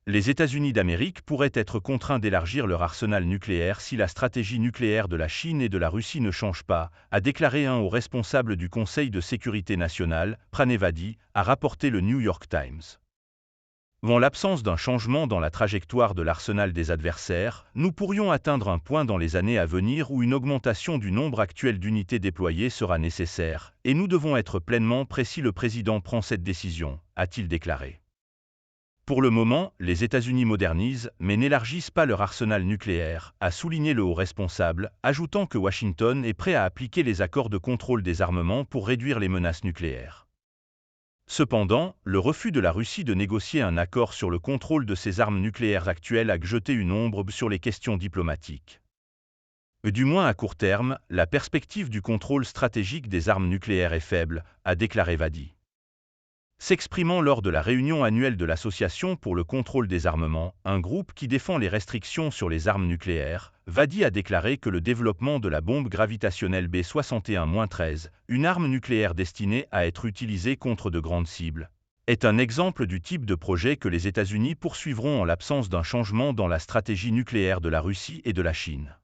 les États-Unis d'Amérique pourraient être contraints d'élargir leur arsenal nucléaire si la stratégie nucléaire de la Chine et de la Russie ne change pas, a déclaré un haut responsable du Conseil de sécurité nationale, Pranay Vadi, a rapporté le New York Times. En l'absence d'un changement dans la trajectoire de l'arsenal des adversaires, nous pourrions atteindre un point dans les années à venir où une augmentation du nombre actuel d'unités déployées sera nécessaire, et nous devons être pleinement prêts si le président prend cette décision, a-t-il déclaré. Pour le moment, les États-Unis modernisent, mais n'élargissent pas leur arsenal nucléaire, a souligné le haut responsable, ajoutant que Washington est prêt à appliquer les accords de contrôle des armements pour réduire les menaces nucléaires. Cependant, le refus de la Russie de négocier un accord sur le contrôle de ses armes nucléaires actuelles a jeté une ombre sur les questions diplomatiques. Du moins à court terme, la perspective du contrôle stratégique des armes nucléaires est faible, a déclaré Vadi. S'exprimant lors de la réunion annuelle de l'Association pour le contrôle des armements, un groupe qui défend les restrictions sur les armes nucléaires, Vadi a déclaré que le développement de la bombe gravitationnelle B-61-13, une arme nucléaire destinée à être utilisée contre de grandes cibles, est un exemple du type de projet que les États-Unis poursuivront en l'absence d'un changement dans la stratégie nucléaire de la Russie et de la Chine.